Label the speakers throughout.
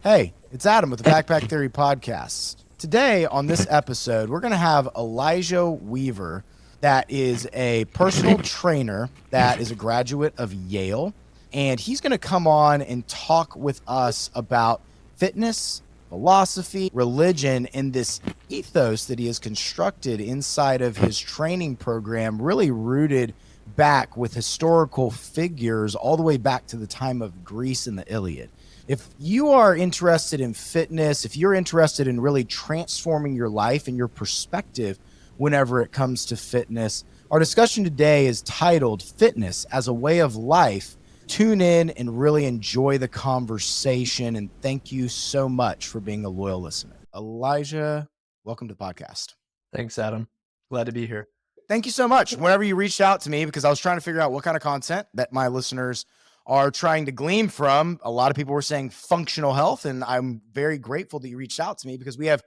Speaker 1: Hey, it's Adam with the Backpack Theory Podcast. Today, on this episode, we're going to have Elijah Weaver, that is a personal trainer that is a graduate of Yale. And he's going to come on and talk with us about fitness, philosophy, religion, and this ethos that he has constructed inside of his training program, really rooted back with historical figures all the way back to the time of Greece and the Iliad. If you are interested in fitness, if you're interested in really transforming your life and your perspective whenever it comes to fitness, our discussion today is titled Fitness as a Way of Life. Tune in and really enjoy the conversation. And thank you so much for being a loyal listener. Elijah, welcome to the podcast.
Speaker 2: Thanks, Adam. Glad to be here.
Speaker 1: Thank you so much. Whenever you reached out to me, because I was trying to figure out what kind of content that my listeners are trying to glean from. A lot of people were saying functional health, and I'm very grateful that you reached out to me because we're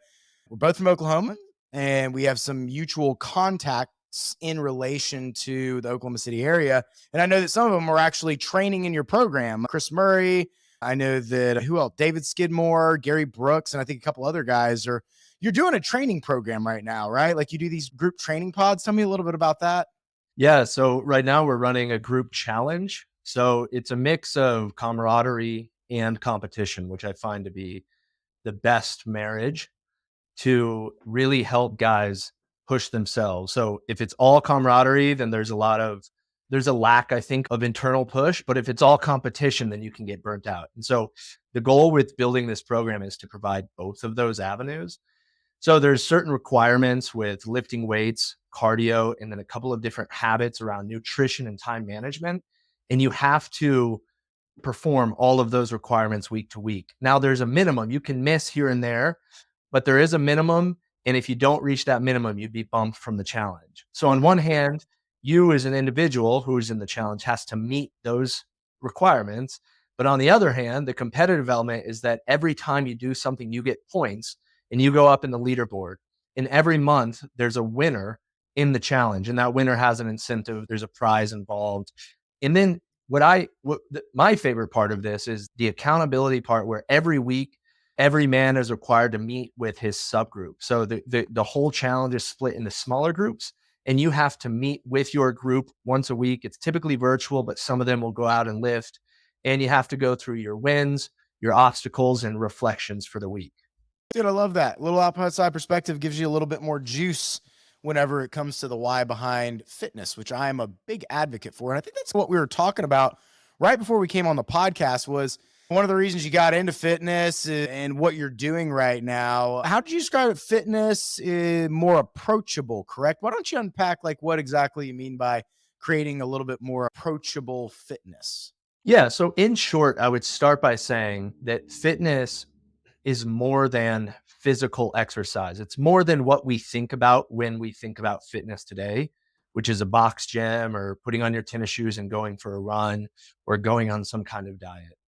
Speaker 1: both from Oklahoma, and we have some mutual contacts in relation to the Oklahoma City area. And I know that some of them are actually training in your program. Chris Murray, I know that who else? David Skidmore, Gary Brooks, and I think a couple other guys are. You're doing a training program right now, right? Like you do these group training pods. Tell me a little bit about that.
Speaker 2: Yeah, so right now we're running a group challenge. So it's a mix of camaraderie and competition, which I find to be the best marriage to really help guys push themselves. So if it's all camaraderie, then there's a lack, I think, of internal push. But if it's all competition, then you can get burnt out. And so the goal with building this program is to provide both of those avenues. So there's certain requirements with lifting weights, cardio, and then a couple of different habits around nutrition and time management. And you have to perform all of those requirements week to week. Now there's a minimum. You can miss here and there, but there is a minimum. And if you don't reach that minimum, you'd be bumped from the challenge. So on one hand, you as an individual who is in the challenge has to meet those requirements. But on the other hand, the competitive element is that every time you do something, you get points and you go up in the leaderboard. And every month there's a winner in the challenge, and that winner has an incentive. There's a prize involved. And then my favorite part of this is the accountability part, where every week every man is required to meet with his subgroup. So the whole challenge is split into smaller groups, and you have to meet with your group once a week. It's typically virtual, but some of them will go out and lift, and you have to go through your wins, your obstacles, and reflections for the week.
Speaker 1: Dude, I love that. A little outside perspective gives you a little bit more juice whenever it comes to the why behind fitness, which I am a big advocate for. And I think that's what we were talking about right before we came on the podcast was one of the reasons you got into fitness and what you're doing right now. How did you describe it? Fitness is more approachable, correct? Why don't you unpack like what exactly you mean by creating a little bit more approachable fitness?
Speaker 2: Yeah. So in short, I would start by saying that fitness is more than physical exercise. It's more than what we think about when we think about fitness today, which is a box gym or putting on your tennis shoes and going for a run or going on some kind of diet.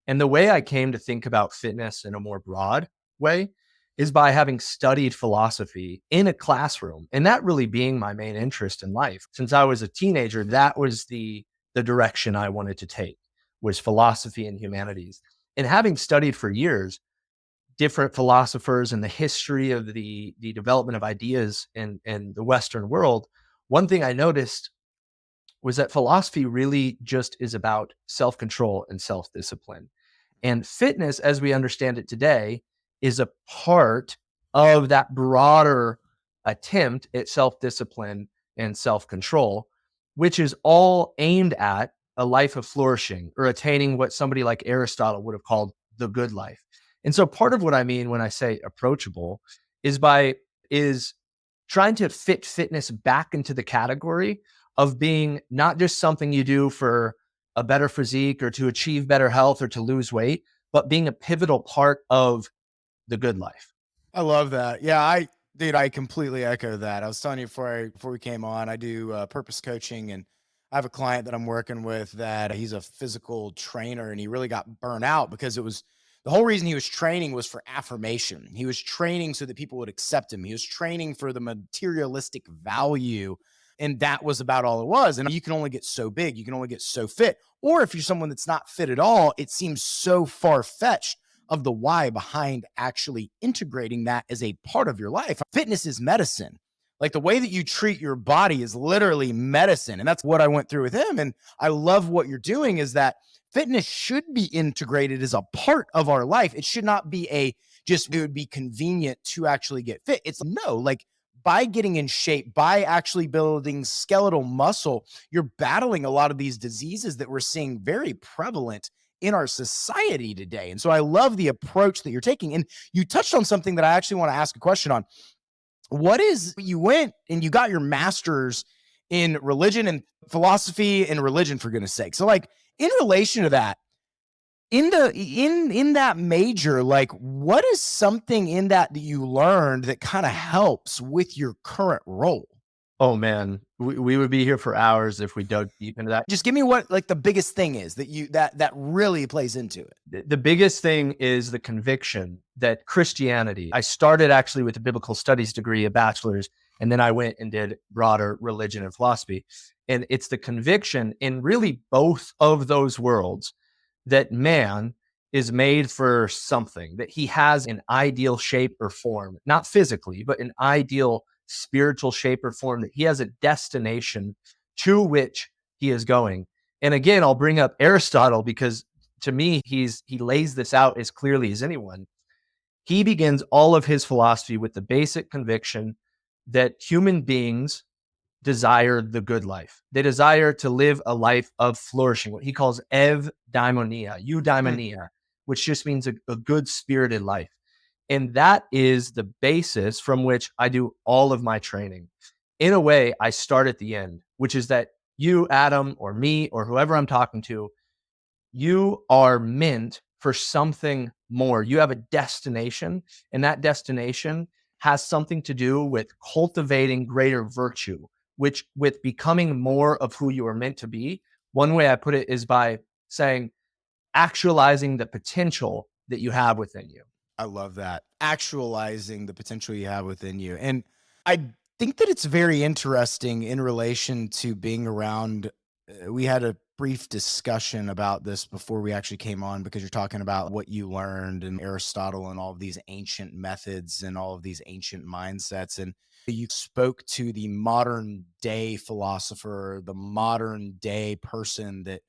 Speaker 2: And the way I came to think about fitness in a more broad way is by having studied philosophy in a classroom, and that really being my main interest in life. Since I was a teenager, that was the direction I wanted to take, was philosophy and humanities. And having studied for years different philosophers and the history of the development of ideas in the Western world, one thing I noticed was that philosophy really just is about self-control and self-discipline. And fitness, as we understand it today, is a part of that broader attempt at self-discipline and self-control, which is all aimed at a life of flourishing or attaining what somebody like Aristotle would have called the good life. And so part of what I mean when I say approachable is trying to fit fitness back into the category of being not just something you do for a better physique or to achieve better health or to lose weight, but being a pivotal part of the good life.
Speaker 1: I love that. Yeah, I completely echo that. I was telling you before we came on, I do purpose coaching, and I have a client that I'm working with that he's a physical trainer, and he really got burnt out because it was the whole reason he was training was for affirmation. He was training so that people would accept him. He was training for the materialistic value, and that was about all it was. And you can only get so big, you can only get so fit. Or if you're someone that's not fit at all, it seems so far fetched of the why behind actually integrating that as a part of your life. Fitness is medicine. Like the way that you treat your body is literally medicine. And that's what I went through with him. And I love what you're doing is that fitness should be integrated as a part of our life. It should not be it would be convenient to actually get fit. It's no, like by getting in shape, by actually building skeletal muscle, you're battling a lot of these diseases that we're seeing very prevalent in our society today. And so I love the approach that you're taking. And you touched on something that I actually want to ask a question on. You went and you got your master's in religion and philosophy and religion, for goodness sake. So like in relation to that, in that major, like what is something in that you learned that kind of helps with your current role?
Speaker 2: Oh man, we would be here for hours if we dug deep into that.
Speaker 1: Just give me what like the biggest thing is that really plays into it.
Speaker 2: The biggest thing is the conviction that Christianity, I started actually with a biblical studies degree, a bachelor's, and then I went and did broader religion and philosophy. And it's the conviction in really both of those worlds that man is made for something, that he has an ideal shape or form, not physically, but an ideal spiritual shape or form, that he has a destination to which he is going. And again, I'll bring up Aristotle because to me, he lays this out as clearly as anyone. He begins all of his philosophy with the basic conviction that human beings desire the good life. They desire to live a life of flourishing, what he calls eudaimonia, which just means a good spirited life. And that is the basis from which I do all of my training. In a way, I start at the end, which is that you, Adam, or me, or whoever I'm talking to, you are meant for something more. You have a destination, and that destination has something to do with cultivating greater virtue, which with becoming more of who you are meant to be. One way I put it is by saying, actualizing the potential that you have within you.
Speaker 1: I love that. Actualizing the potential you have within you. And I think that it's very interesting in relation to being around. We had a brief discussion about this before we actually came on because you're talking about what you learned in Aristotle and all of these ancient methods and all of these ancient mindsets. And you spoke to the modern day philosopher, the modern day person that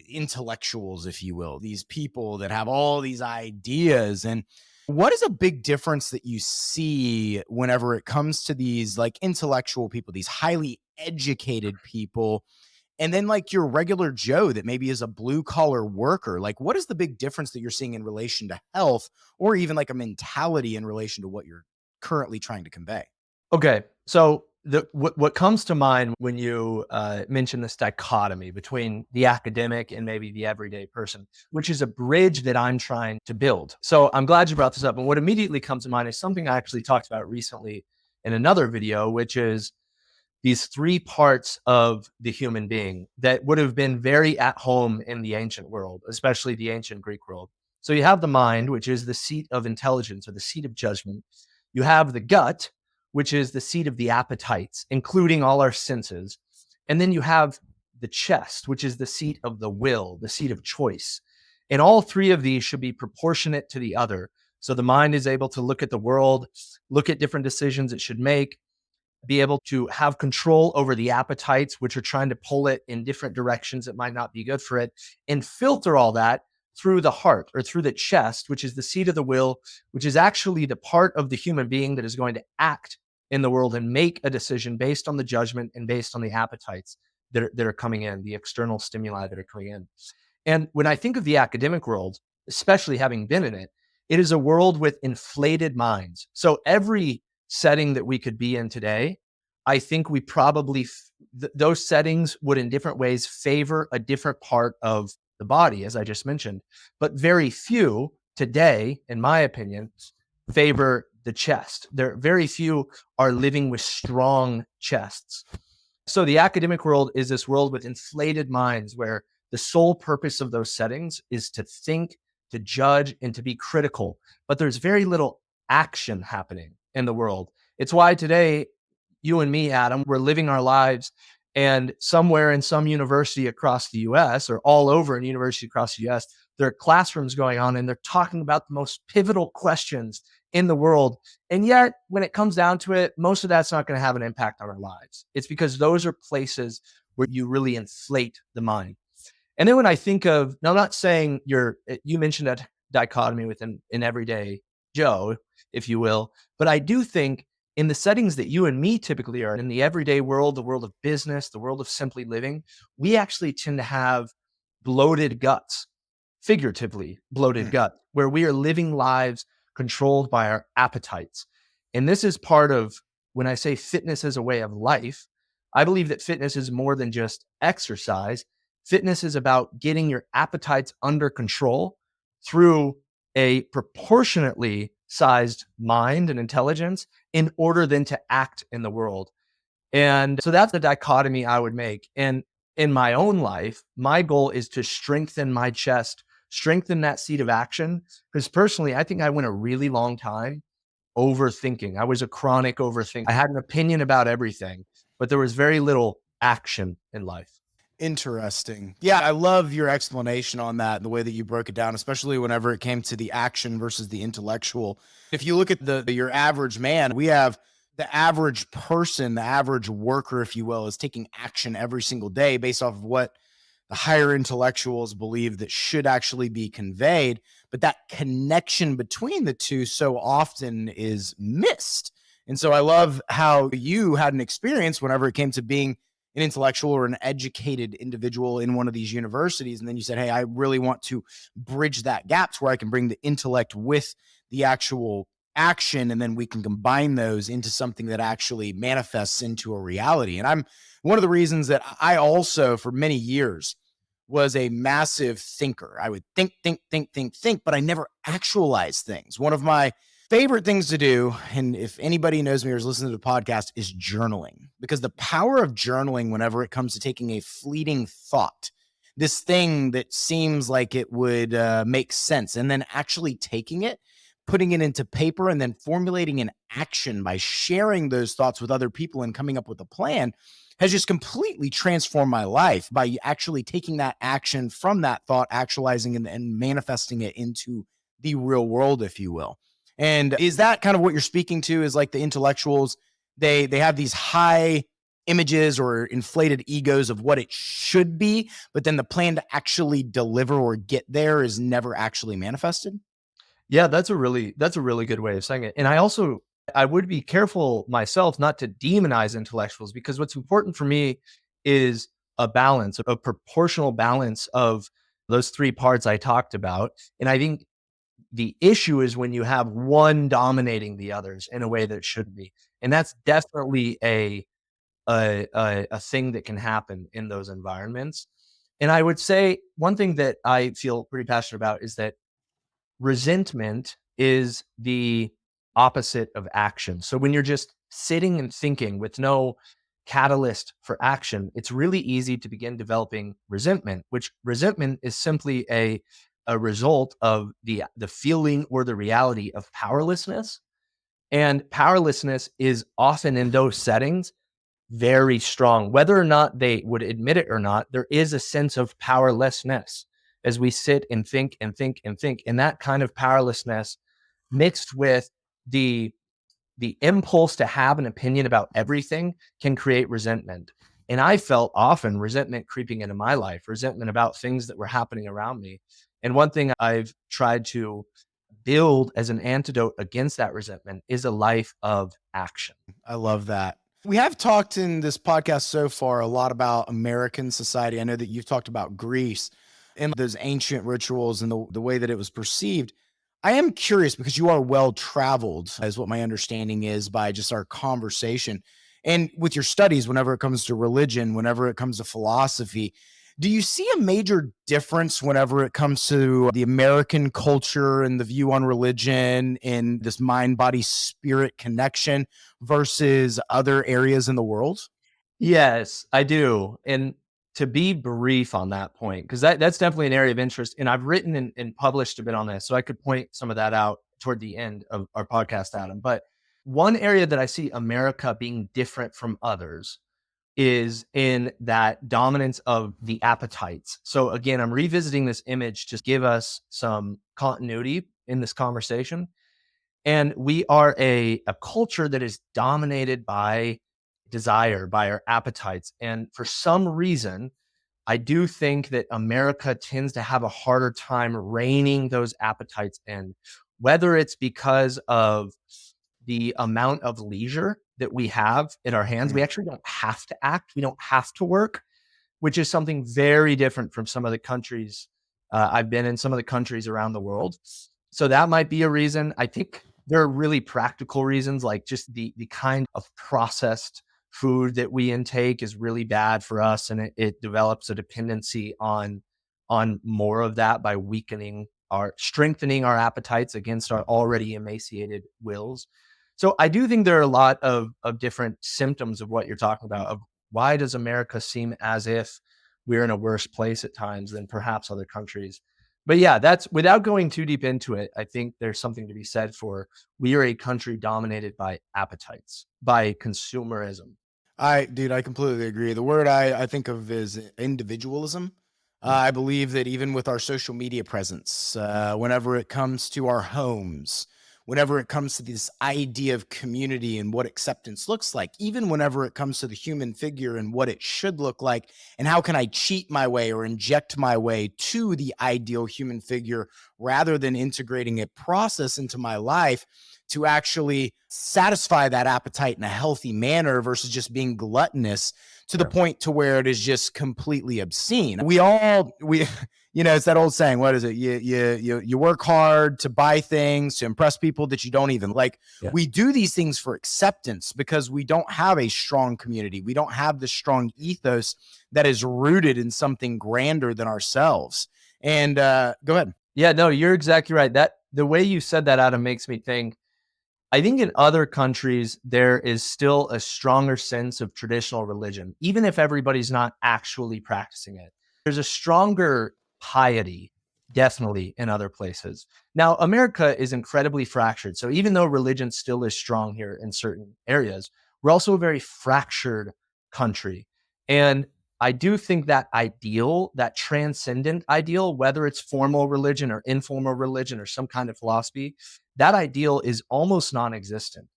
Speaker 1: intellectuals, if you will, these people that have all these ideas. And what is a big difference that you see whenever it comes to these like intellectual people, these highly educated people, and then like your regular Joe that maybe is a blue collar worker? Like, what is the big difference that you're seeing in relation to health or even like a mentality in relation to what you're currently trying to convey?
Speaker 2: Okay, so what comes to mind when you mention this dichotomy between the academic and maybe the everyday person, which is a bridge that I'm trying to build. So I'm glad you brought this up. And what immediately comes to mind is something I actually talked about recently in another video, which is these three parts of the human being that would have been very at home in the ancient world, especially the ancient Greek world. So you have the mind, which is the seat of intelligence or the seat of judgment. You have the gut, which is the seat of the appetites, including all our senses. And then you have the chest, which is the seat of the will, the seat of choice. And all three of these should be proportionate to the other. So the mind is able to look at the world, look at different decisions it should make, be able to have control over the appetites, which are trying to pull it in different directions that might not be good for it, and filter all that through the heart or through the chest, which is the seat of the will, which is actually the part of the human being that is going to act in the world and make a decision based on the judgment and based on the appetites that are coming in, the external stimuli that are coming in. And when I think of the academic world, especially having been in it, it is a world with inflated minds. So every setting that we could be in today, I think we probably, those settings would in different ways favor a different part of the body, as I just mentioned. But very few today, in my opinion, favor the chest. Very few are living with strong chests. So the academic world is this world with inflated minds where the sole purpose of those settings is to think, to judge, and to be critical. But there's very little action happening in the world. It's why today, you and me, Adam, we're living our lives, and somewhere in some university across the US or all over a university across the US, there are classrooms going on and they're talking about the most pivotal questions in the world. And yet, when it comes down to it, most of that's not going to have an impact on our lives. It's because those are places where you really inflate the mind. And then when I think of, now I'm not saying you mentioned that dichotomy within an everyday Joe, if you will, but I do think in the settings that you and me typically are in the everyday world, the world of business, the world of simply living, we actually tend to have bloated guts, figuratively bloated gut, where we are living lives controlled by our appetites. And this is part of when I say fitness as a way of life, I believe that fitness is more than just exercise. Fitness is about getting your appetites under control through a proportionately sized mind and intelligence in order then to act in the world. And so that's the dichotomy I would make. And in my own life, my goal is to strengthen my chest, strengthen that seat of action. Because personally, I think I went a really long time overthinking. I was a chronic overthinker. I had an opinion about everything, but there was very little action in life.
Speaker 1: Interesting. Yeah, I love your explanation on that, the way that you broke it down, especially whenever it came to the action versus the intellectual. If you look at your average man, we have the average person, the average worker, if you will, is taking action every single day based off of what the higher intellectuals believe that should actually be conveyed. But that connection between the two so often is missed. And so I love how you had an experience whenever it came to being an intellectual or an educated individual in one of these universities. And then you said, hey, I really want to bridge that gap to where I can bring the intellect with the actual action. And then we can combine those into something that actually manifests into a reality. And I'm one of the reasons that I also, for many years, was a massive thinker. I would think, but I never actualized things. One of my favorite things to do, and if anybody knows me or is listening to the podcast, is journaling. Because the power of journaling, whenever it comes to taking a fleeting thought, this thing that seems like it would make sense, and then actually taking it, putting it into paper, and then formulating an action by sharing those thoughts with other people and coming up with a plan, has just completely transformed my life by actually taking that action from that thought, actualizing and manifesting it into the real world, if you will. And is that kind of what you're speaking to, is like the intellectuals, they have these high images or inflated egos of what it should be, but then the plan to actually deliver or get there is never actually manifested?
Speaker 2: Yeah, that's a really good way of saying it. And I would be careful myself not to demonize intellectuals, because what's important for me is a balance, a proportional balance of those three parts I talked about. And I think the issue is when you have one dominating the others in a way that shouldn't be. And that's definitely a thing that can happen in those environments. And I would say one thing that I feel pretty passionate about is that resentment is the opposite of action. So when you're just sitting and thinking with no catalyst for action, it's really easy to begin developing resentment, which resentment is simply a result of the feeling or the reality of powerlessness. And powerlessness is often in those settings very strong. Whether or not they would admit it or not, there is a sense of powerlessness as we sit and think and think and think. And that kind of powerlessness mixed with the the impulse to have an opinion about everything can create resentment. And I felt often resentment creeping into my life, resentment about things that were happening around me. And one thing I've tried to build as an antidote against that resentment is a life of action.
Speaker 1: I love that. We have talked in this podcast so far a lot about American society. I know that you've talked about Greece and those ancient rituals and the way that it was perceived. I am curious because you are well traveled, is what my understanding is by just our conversation. And with your studies, whenever it comes to religion, whenever it comes to philosophy, do you see a major difference whenever it comes to the American culture and the view on religion and this mind, body, spirit connection versus other areas in the world?
Speaker 2: Yes, I do. And to be brief on that point, because that's definitely an area of interest. And I've written and published a bit on this, so I could point some of that out toward the end of our podcast, Adam. But one area that I see America being different from others is in that dominance of the appetites. So again, I'm revisiting this image to give us some continuity in this conversation. And we are a culture that is dominated by desire, by our appetites. And for some reason, I do think that America tends to have a harder time reining those appetites in, whether it's because of the amount of leisure that we have in our hands. We actually don't have to act, we don't have to work, which is something very different from some of the countries I've been in, some of the countries around the world. So that might be a reason. I think there are really practical reasons, like just the kind of processed food that we intake is really bad for us, and it develops a dependency on more of that by strengthening our appetites against our already emaciated wills. So I do think there are a lot of different symptoms of what you're talking about, of why does America seem as if we're in a worse place at times than perhaps other countries. But yeah, that's without going too deep into it. I think there's something to be said for we are a country dominated by appetites, by consumerism.
Speaker 1: I completely agree. The word I think of is individualism. I believe that even with our social media presence, whenever it comes to our homes, whenever it comes to this idea of community and what acceptance looks like, even whenever it comes to the human figure and what it should look like, and how can I cheat my way or inject my way to the ideal human figure rather than integrating a process into my life to actually satisfy that appetite in a healthy manner versus just being gluttonous to the point to where it is just completely obscene. It's that old saying, what is it? You work hard to buy things, to impress people that you don't even like.
Speaker 2: Yeah.
Speaker 1: We do these things for acceptance because we don't have a strong community. We don't have the strong ethos that is rooted in something grander than ourselves. And go ahead.
Speaker 2: Yeah, no, you're exactly right. That the way you said that, Adam, makes me think. I think in other countries, there is still a stronger sense of traditional religion, even if everybody's not actually practicing it. There's a stronger piety, definitely, in other places. Now, America is incredibly fractured. So even though religion still is strong here in certain areas, we're also a very fractured country. And I do think that ideal, that transcendent ideal, whether it's formal religion or informal religion or some kind of philosophy, that ideal is almost non-existent.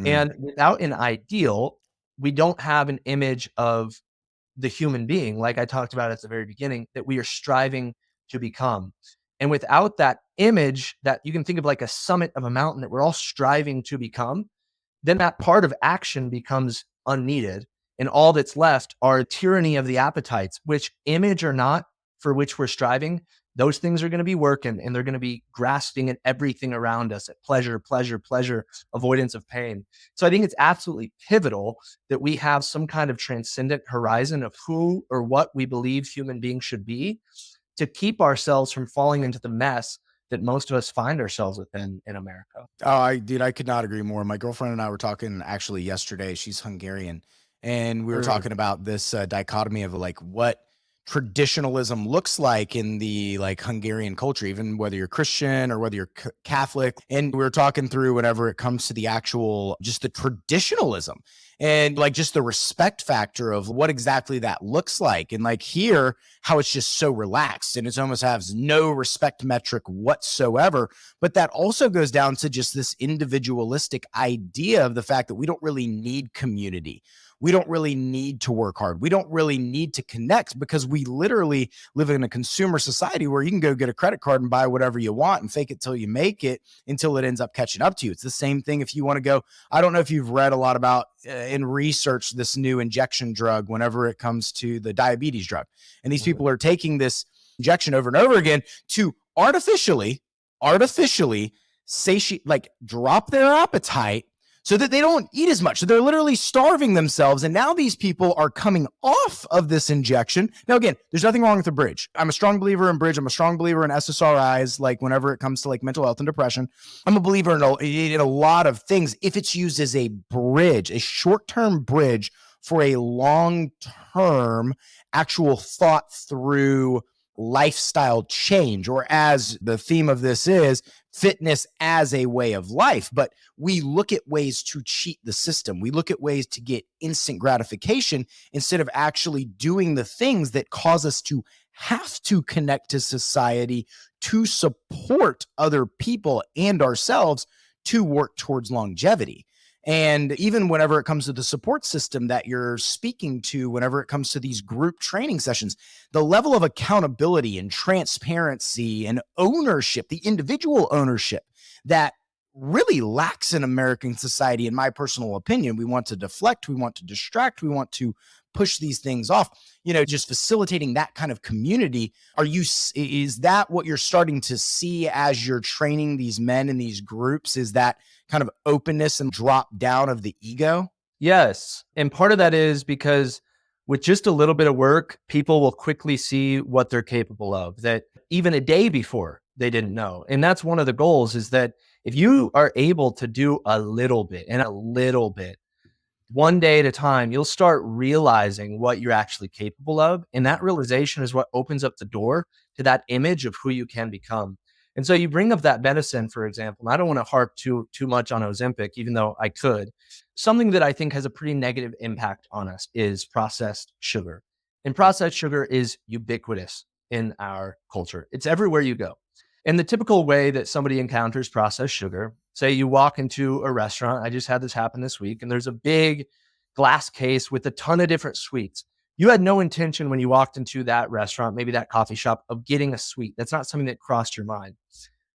Speaker 2: And without an ideal, we don't have an image of the human being, like I talked about at the very beginning, that we are striving to become. And without that image that you can think of like a summit of a mountain that we're all striving to become, then that part of action becomes unneeded. And all that's left are tyranny of the appetites, which, image or not, for which we're striving, those things are going to be working, and they're going to be grasping at everything around us, at pleasure, pleasure, pleasure, avoidance of pain. So I think it's absolutely pivotal that we have some kind of transcendent horizon of who or what we believe human beings should be to keep ourselves from falling into the mess that most of us find ourselves within in America.
Speaker 1: Oh, I could not agree more. My girlfriend and I were talking actually yesterday. She's Hungarian, and we were talking about this dichotomy of like what traditionalism looks like in the like Hungarian culture, even whether you're Christian or whether you're Catholic. And we were talking through whenever it comes to the actual, just the traditionalism and like just the respect factor of what exactly that looks like. And like here, how it's just so relaxed and it's almost has no respect metric whatsoever. But that also goes down to just this individualistic idea of the fact that we don't really need community. We don't really need to work hard. We don't really need to connect because we literally live in a consumer society where you can go get a credit card and buy whatever you want and fake it till you make it until it ends up catching up to you. It's the same thing if you want to go. I don't know if you've read a lot about in research this new injection drug whenever it comes to the diabetes drug. And these people are taking this injection over and over again to artificially satiate, like drop their appetite so that they don't eat as much. So they're literally starving themselves. And now these people are coming off of this injection. Now, again, there's nothing wrong with the bridge. I'm a strong believer in bridge. I'm a strong believer in SSRIs, like whenever it comes to like mental health and depression. I'm a believer in a lot of things if it's used as a bridge, a short-term bridge for a long-term actual thought through lifestyle change, or as the theme of this is, fitness as a way of life, but we look at ways to cheat the system. We look at ways to get instant gratification instead of actually doing the things that cause us to have to connect to society to support other people and ourselves to work towards longevity. And even whenever it comes to the support system that you're speaking to, whenever it comes to these group training sessions, the level of accountability and transparency and ownership, the individual ownership that really lacks in American society, in my personal opinion. We want to deflect, we want to distract, we want to push these things off, just facilitating that kind of community. Is that what you're starting to see as you're training these men in these groups? Is that kind of openness and drop down of the ego?
Speaker 2: Yes. And part of that is because with just a little bit of work, people will quickly see what they're capable of that even a day before they didn't know. And that's one of the goals, is that if you are able to do a little bit and a little bit, one day at a time, you'll start realizing what you're actually capable of. And that realization is what opens up the door to that image of who you can become. And so you bring up that medicine, for example, and I don't want to harp too much on Ozempic, even though I could. Something that I think has a pretty negative impact on us is processed sugar. And processed sugar is ubiquitous in our culture. It's everywhere you go. And the typical way that somebody encounters processed sugar, say you walk into a restaurant, I just had this happen this week, and there's a big glass case with a ton of different sweets. You had no intention when you walked into that restaurant, maybe that coffee shop, of getting a sweet. That's not something that crossed your mind.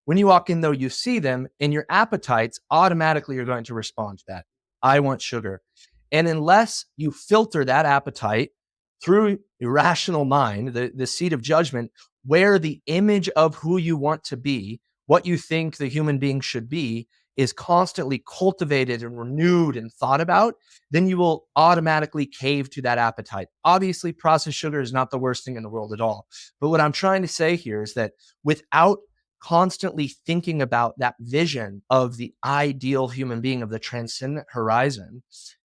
Speaker 2: When you walk in, though, you see them, and your appetites automatically are going to respond to that. I want sugar. And unless you filter that appetite through your rational mind, the seat of judgment, where the image of who you want to be, what you think the human being should be, is constantly cultivated and renewed and thought about, then you will automatically cave to that appetite. Obviously, processed sugar is not the worst thing in the world at all. But what I'm trying to say here is that without constantly thinking about that vision of the ideal human being, of the transcendent horizon,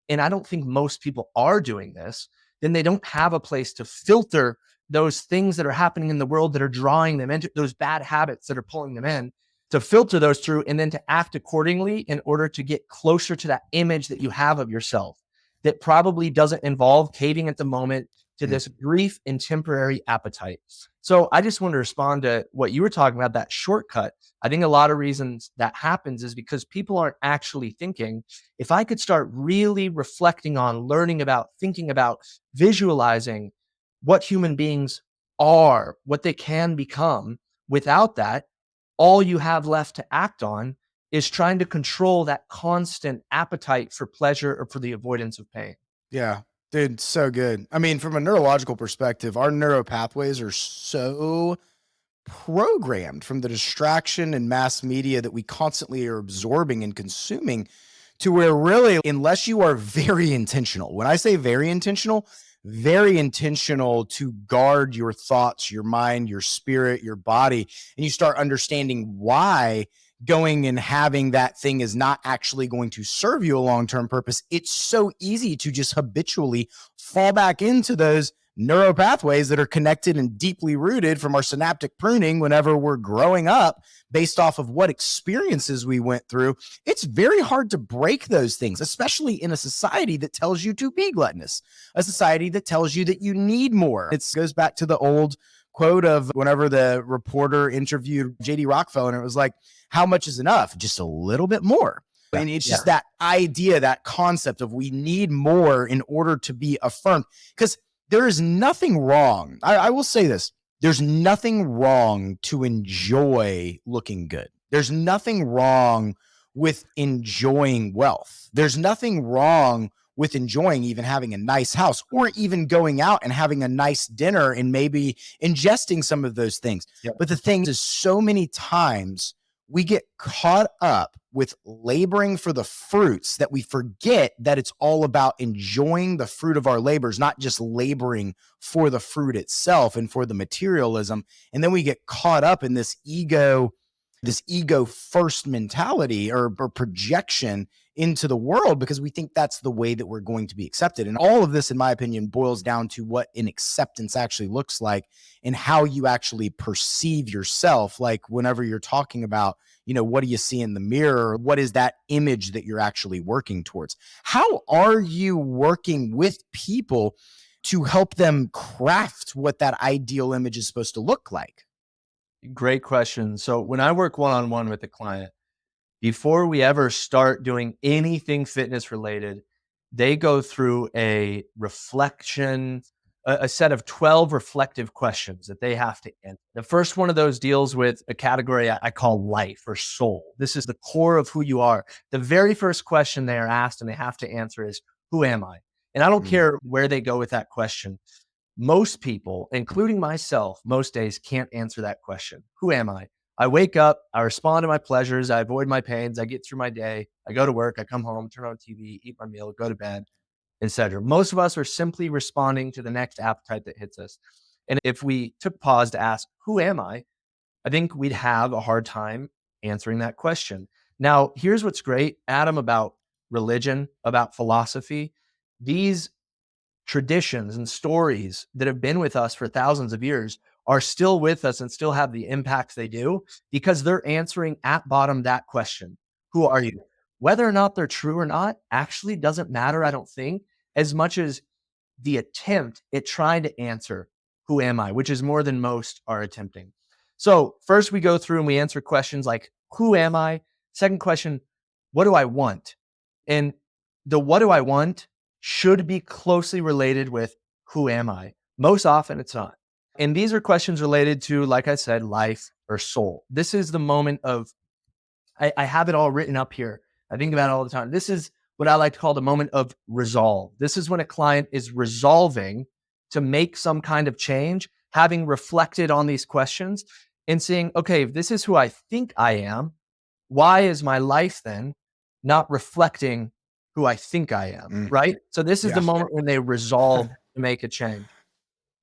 Speaker 2: and I don't think most people are doing this, then they don't have a place to filter those things that are happening in the world that are drawing them into those bad habits that are pulling them in, to filter those through and then to act accordingly in order to get closer to that image that you have of yourself that probably doesn't involve caving at the moment to this brief and temporary appetite. So I just want to respond to what you were talking about, that shortcut. I think a lot of reasons that happens is because people aren't actually thinking, if I could start really reflecting on, learning about, thinking about, visualizing what human beings are, what they can become, without that, all you have left to act on is trying to control that constant appetite for pleasure or for the avoidance of pain.
Speaker 1: Yeah, dude, so good. I mean, from a neurological perspective, our neural pathways are so programmed from the distraction and mass media that we constantly are absorbing and consuming, to where really, unless you are very intentional, when I say very intentional to guard your thoughts, your mind, your spirit, your body, and you start understanding why going and having that thing is not actually going to serve you a long-term purpose, it's so easy to just habitually fall back into those neural pathways that are connected and deeply rooted from our synaptic pruning whenever we're growing up, based off of what experiences we went through. It's very hard to break those things, especially in a society that tells you to be gluttonous, a society that tells you that you need more. It goes back to the old quote of whenever the reporter interviewed JD Rockefeller, and it was like, how much is enough? Just a little bit more. Yeah, and it's just that idea, that concept of we need more in order to be affirmed. Because there is nothing wrong. I will say this. There's nothing wrong to enjoy looking good. There's nothing wrong with enjoying wealth. There's nothing wrong with enjoying even having a nice house, or even going out and having a nice dinner and maybe ingesting some of those things. Yep. But the thing is, so many times we get caught up with laboring for the fruits that we forget that it's all about enjoying the fruit of our labors, not just laboring for the fruit itself and for the materialism. And then we get caught up in this ego this ego first mentality or projection into the world because we think that's the way that we're going to be accepted. And all of this, in my opinion, boils down to what an acceptance actually looks like and how you actually perceive yourself. Like whenever you're talking about, what do you see in the mirror? What is that image that you're actually working towards? How are you working with people to help them craft what that ideal image is supposed to look like?
Speaker 2: Great question. So when I work one-on-one with a client, before we ever start doing anything fitness related, they go through a reflection, a set of 12 reflective questions that they have to answer. The first one of those deals with a category I call life or soul. This is the core of who you are. The very first question they are asked and they have to answer is, who am I? And I don't care where they go with that question. Most people, including myself, most days can't answer that question. Who am I? I wake up, I respond to my pleasures, I avoid my pains, I get through my day, I go to work, I come home, turn on TV, eat my meal, go to bed, etc. Most of us are simply responding to the next appetite that hits us. And if we took pause to ask, who am I think we'd have a hard time answering that question. Now, here's what's great, Adam, about religion, about philosophy. These traditions and stories that have been with us for thousands of years are still with us and still have the impacts they do because they're answering at bottom that question. Who are you? Whether or not they're true or not actually doesn't matter, I don't think, as much as the attempt at trying to answer, who am I, which is more than most are attempting. So first we go through and we answer questions like, who am I? Second question, what do I want? And the what do I want should be closely related with who am I? Most often it's not. And these are questions related to, like I said, life or soul. This is the moment of, I have it all written up here. I think about it all the time. This is what I like to call the moment of resolve. This is when a client is resolving to make some kind of change, having reflected on these questions and saying, okay, if this is who I think I am, why is my life then not reflecting who I think I am, right? So this is the moment when they resolve to make a change.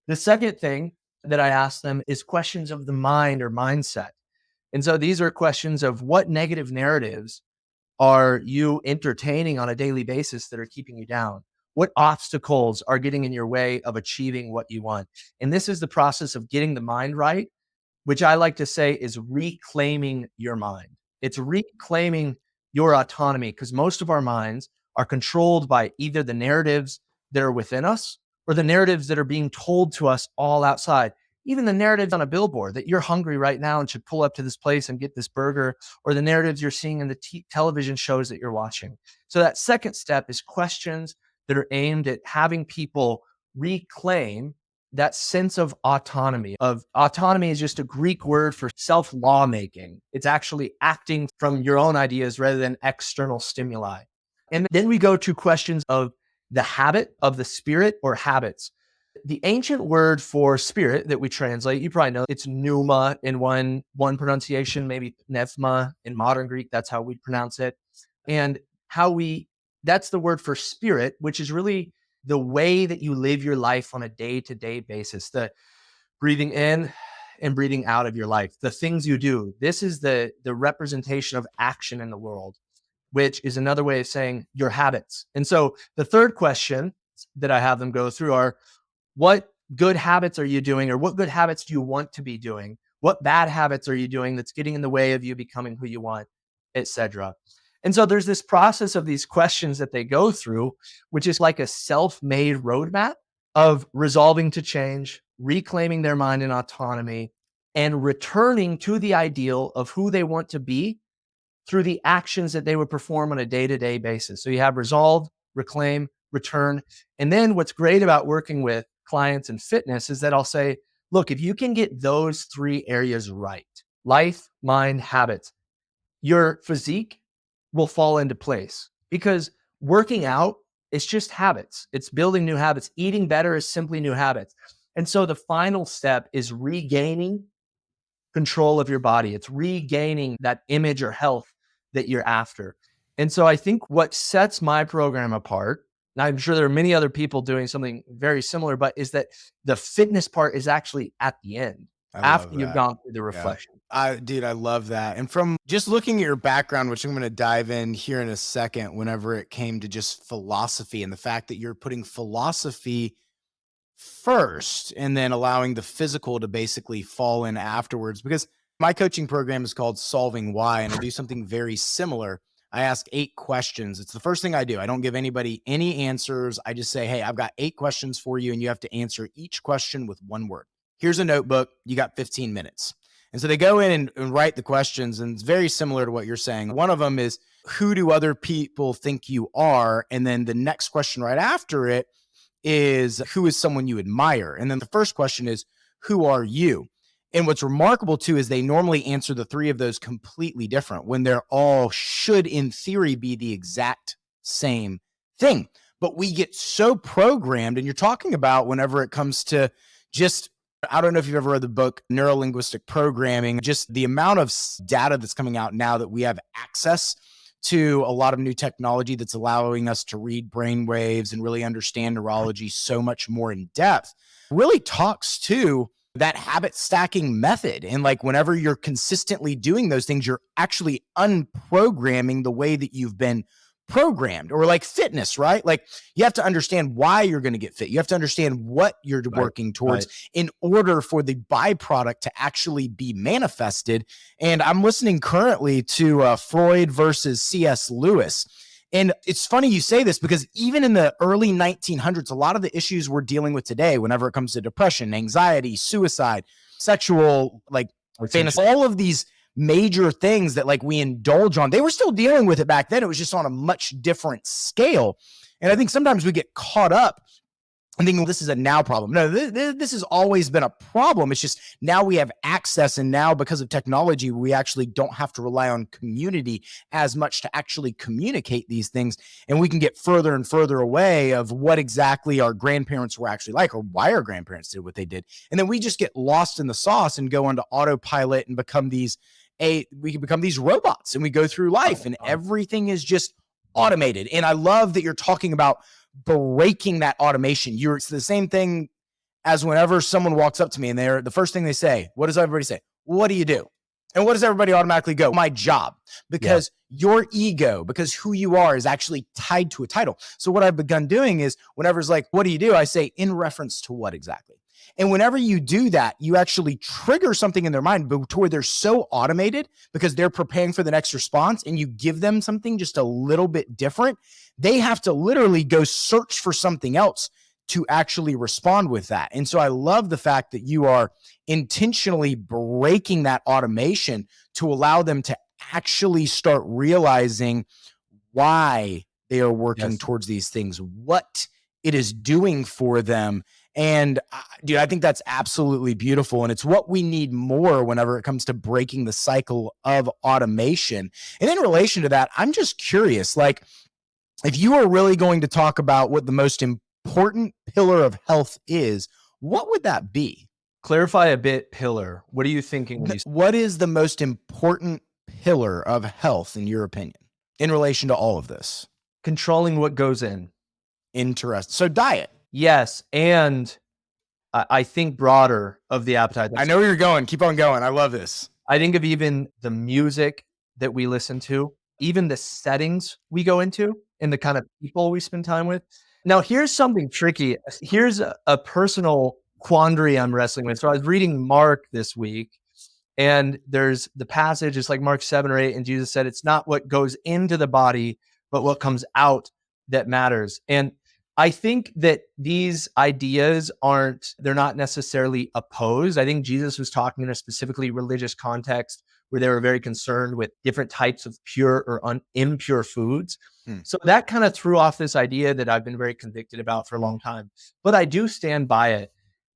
Speaker 2: The second thing that I ask them is questions of the mind or mindset. And so these are questions of what negative narratives are you entertaining on a daily basis that are keeping you down? What obstacles are getting in your way of achieving what you want? And this is the process of getting the mind right, which I like to say is reclaiming your mind. It's reclaiming your autonomy because most of our minds are controlled by either the narratives that are within us or the narratives that are being told to us all outside. Even the narratives on a billboard that you're hungry right now and should pull up to this place and get this burger, or the narratives you're seeing in the television shows that you're watching. So that second step is questions that are aimed at having people reclaim that sense of autonomy. Autonomy is just a Greek word for self-lawmaking. It's actually acting from your own ideas rather than external stimuli. And then we go to questions of the habit of the spirit or habits. The ancient word for spirit that we translate, you probably know, it's pneuma in one pronunciation, maybe pneuma in modern Greek. That's how we pronounce it. And that's the word for spirit, which is really the way that you live your life on a day-to-day basis, the breathing in and breathing out of your life, the things you do. This is the representation of action in the world, which is another way of saying your habits. And so the third question that I have them go through are, what good habits are you doing, or what good habits do you want to be doing? What bad habits are you doing that's getting in the way of you becoming who you want, etc. And so there's this process of these questions that they go through, which is like a self-made roadmap of resolving to change, reclaiming their mind and autonomy, and returning to the ideal of who they want to be through the actions that they would perform on a day-to-day basis. So you have resolve, reclaim, return. And then what's great about working with clients in fitness is that I'll say, look, if you can get those three areas right, life, mind, habits, your physique will fall into place, because working out is just habits. It's building new habits. Eating better is simply new habits. And so the final step is regaining control of your body. It's regaining that image or health that you're after. And so I think what sets my program apart, and I'm sure there are many other people doing something very similar, but is that the fitness part is actually at the end.
Speaker 1: I love
Speaker 2: after you've
Speaker 1: that.
Speaker 2: gone through the
Speaker 1: Yeah.
Speaker 2: reflection.
Speaker 1: Dude, I love that. And from just looking at your background, which I'm going to dive in here in a second, whenever it came to just philosophy and the fact that you're putting philosophy first and then allowing the physical to basically fall in afterwards. Because my coaching program is called Solving Why, and I do something very similar. I ask 8 questions. It's the first thing I do. I don't give anybody any answers. I just say, hey, I've got 8 questions for you, and you have to answer each question with one word. Here's a notebook. You got 15 minutes. And so they go in and write the questions, and it's very similar to what you're saying. One of them is, who do other people think you are? And then the next question right after it is, who is someone you admire? And then the first question is, who are you? And what's remarkable too is they normally answer the 3 of those completely different when they're all should in theory be the exact same thing. But we get so programmed, and you're talking about whenever it comes to just, I don't know if you've ever read the book Neurolinguistic Programming, just the amount of data that's coming out now that we have access to a lot of new technology that's allowing us to read brain waves and really understand neurology so much more in depth, really talks to that habit stacking method. And like whenever you're consistently doing those things, you're actually unprogramming the way that you've been programmed. Or like fitness, right? Like you have to understand why you're going to get fit. You have to understand what you're working towards in order for the byproduct to actually be manifested. And I'm listening currently to Freud versus C.S. Lewis. And it's funny you say this because even in the early 1900s, a lot of the issues we're dealing with today, whenever it comes to depression, anxiety, suicide, sexual, like fantasy, all of these major things that like we indulge on, they were still dealing with it back then. It was just on a much different scale. And I think sometimes we get caught up and thinking, well, this is a now problem. No, this has always been a problem. It's just now we have access, and now because of technology, we actually don't have to rely on community as much to actually communicate these things. And we can get further and further away of what exactly our grandparents were actually like, or why our grandparents did what they did. And then we just get lost in the sauce and go onto autopilot and become these we can become these robots, and we go through life and everything is just automated. And I love that you're talking about breaking that automation. It's the same thing as whenever someone walks up to me and the first thing they say, what does everybody say? What do you do? And what does everybody automatically go? My job. Because your ego, because who you are is actually tied to a title. So what I've begun doing is whenever it's like, what do you do? I say, in reference to what exactly? And whenever you do that, you actually trigger something in their mind to where they're so automated because they're preparing for the next response, and you give them something just a little bit different. They have to literally go search for something else to actually respond with that. And so I love the fact that you are intentionally breaking that automation to allow them to actually start realizing why they are working towards these things, what it is doing for them. And dude, I think that's absolutely beautiful. And it's what we need more whenever it comes to breaking the cycle of automation. And in relation to that, I'm just curious, like, if you are really going to talk about what the most important pillar of health is, what would that be?
Speaker 2: Clarify a bit, pillar. What are you thinking?
Speaker 1: What is the most important pillar of health, in your opinion, in relation to all of this?
Speaker 2: Controlling what goes in.
Speaker 1: Interesting. So diet.
Speaker 2: Yes. And I think broader of the appetite.
Speaker 1: I know where you're going. Keep on going. I love this.
Speaker 2: I think of even the music that we listen to, even the settings we go into, and the kind of people we spend time with. Now, here's something tricky. Here's a personal quandary I'm wrestling with. So I was reading Mark this week, and there's the passage, it's like Mark 7 or 8, and Jesus said, it's not what goes into the body, but what comes out that matters. And I think that these ideas they're not necessarily opposed. I think Jesus was talking in a specifically religious context where they were very concerned with different types of pure or impure foods. So that kind of threw off this idea that I've been very convicted about for a long time. But I do stand by it.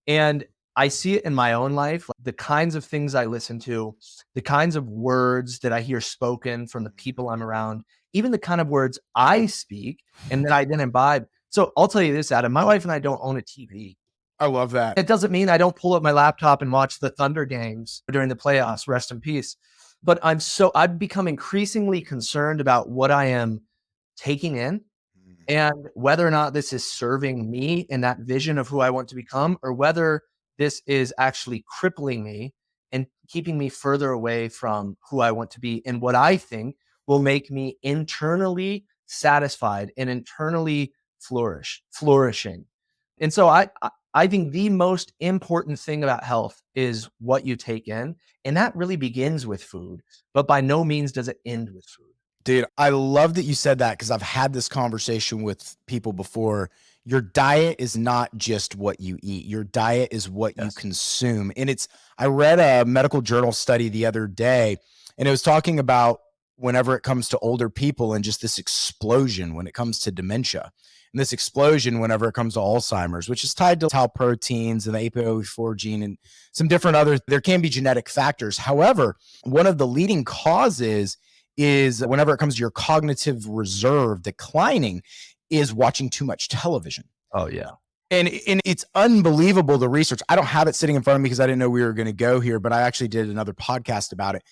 Speaker 2: And I see it in my own life, like the kinds of things I listen to, the kinds of words that I hear spoken from the people I'm around, even the kind of words I speak and that I then imbibe. So I'll tell you this, Adam, my wife and I don't own a TV.
Speaker 1: I love that.
Speaker 2: It doesn't mean I don't pull up my laptop and watch the Thunder games during the playoffs, rest in peace. But I've become increasingly concerned about what I am taking in and whether or not this is serving me in that vision of who I want to become, or whether this is actually crippling me and keeping me further away from who I want to be and what I think will make me internally satisfied and internally flourishing. And so I think the most important thing about health is what you take in, and that really begins with food, but by no means does it end with food.
Speaker 1: Dude, I love that you said that because I've had this conversation with people before. Your diet is not just what you eat. Your diet is what you
Speaker 2: Yes.
Speaker 1: consume. And I read a medical journal study the other day, and it was talking about whenever it comes to older people and just this explosion when it comes to dementia. And this explosion whenever it comes to Alzheimer's, which is tied to tau proteins and the APOE4 gene and some different other, there can be genetic factors. However, one of the leading causes is whenever it comes to your cognitive reserve declining is watching too much television.
Speaker 2: Oh, yeah.
Speaker 1: And it's unbelievable, the research. I don't have it sitting in front of me because I didn't know we were going to go here, but I actually did another podcast about it.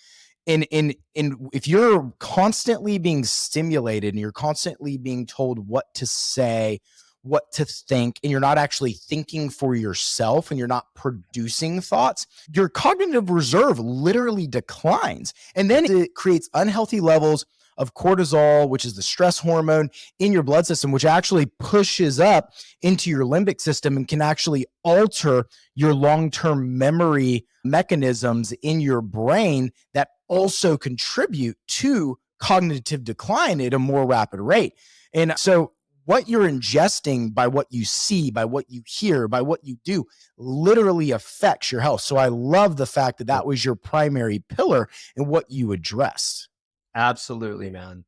Speaker 1: And if you're constantly being stimulated and you're constantly being told what to say, what to think, and you're not actually thinking for yourself and you're not producing thoughts, your cognitive reserve literally declines. And then it creates unhealthy levels of cortisol, which is the stress hormone in your blood system, which actually pushes up into your limbic system and can actually alter your long-term memory mechanisms in your brain that also contribute to cognitive decline at a more rapid rate. And so what you're ingesting by what you see, by what you hear, by what you do literally affects your health. So I love the fact that that was your primary pillar in what you addressed.
Speaker 2: Absolutely, man.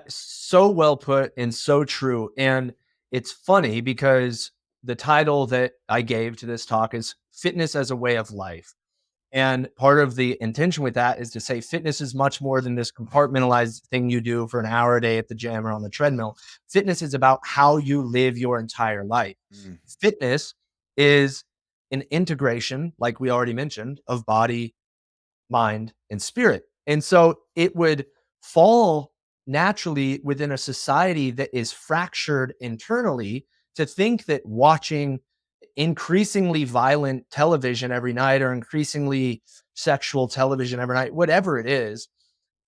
Speaker 2: So well put and so true. And it's funny because the title that I gave to this talk is Fitness as a Way of Life. And part of the intention with that is to say fitness is much more than this compartmentalized thing you do for an hour a day at the gym or on the treadmill. Fitness is about how you live your entire life. Fitness is an integration, like we already mentioned, of body, mind, and spirit. And so it would fall naturally within a society that is fractured internally to think that watching increasingly violent television every night or increasingly sexual television every night, whatever it is,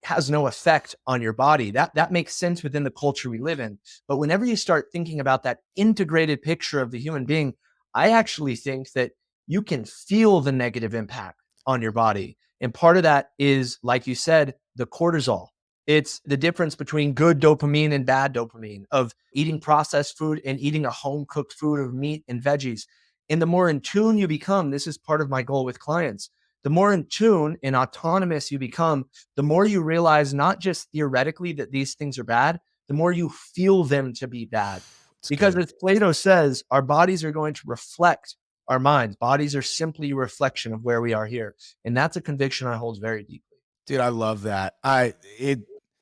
Speaker 2: has no effect on your body. That makes sense within the culture we live in. But whenever you start thinking about that integrated picture of the human being, I actually think that you can feel the negative impact on your body. And part of that is, like you said, the cortisol. It's the difference between good dopamine and bad dopamine, of eating processed food and eating a home cooked food of meat and veggies. And the more in tune you become, this is part of my goal with clients, the more in tune and autonomous you become, the more you realize not just theoretically that these things are bad, the more you feel them to be bad. Because as Plato says, our bodies are going to reflect our minds. Bodies are simply a reflection of where we are here. And that's a conviction I hold very deeply.
Speaker 1: Dude, I love that.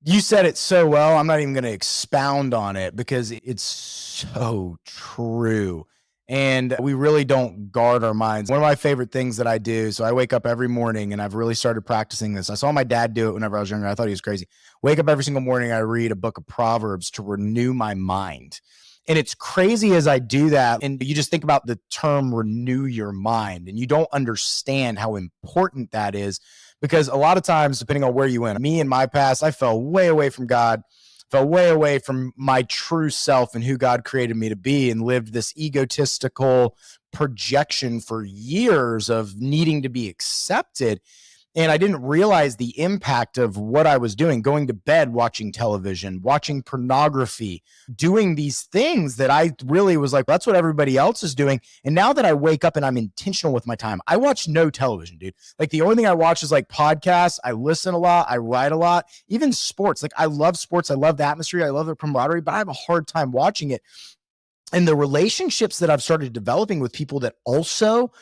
Speaker 1: You said it so well. I'm not even going to expound on it because it's so true. And we really don't guard our minds. One of my favorite things that I do, so I wake up every morning and I've really started practicing this. I saw my dad do it whenever I was younger. I thought he was crazy. Wake up every single morning, I read a book of Proverbs to renew my mind. And it's crazy as I do that. And you just think about the term renew your mind and you don't understand how important that is. Because a lot of times, depending on where you went, me in my past, I fell way away from God, fell way away from my true self and who God created me to be, and lived this egotistical projection for years of needing to be accepted. And I didn't realize the impact of what I was doing, going to bed, watching television, watching pornography, doing these things that I really was like, that's what everybody else is doing. And now that I wake up and I'm intentional with my time, I watch no television, dude. Like the only thing I watch is like podcasts. I listen a lot. I write a lot, even sports. Like I love sports. I love the atmosphere. I love the camaraderie, but I have a hard time watching it. And the relationships that I've started developing with people that also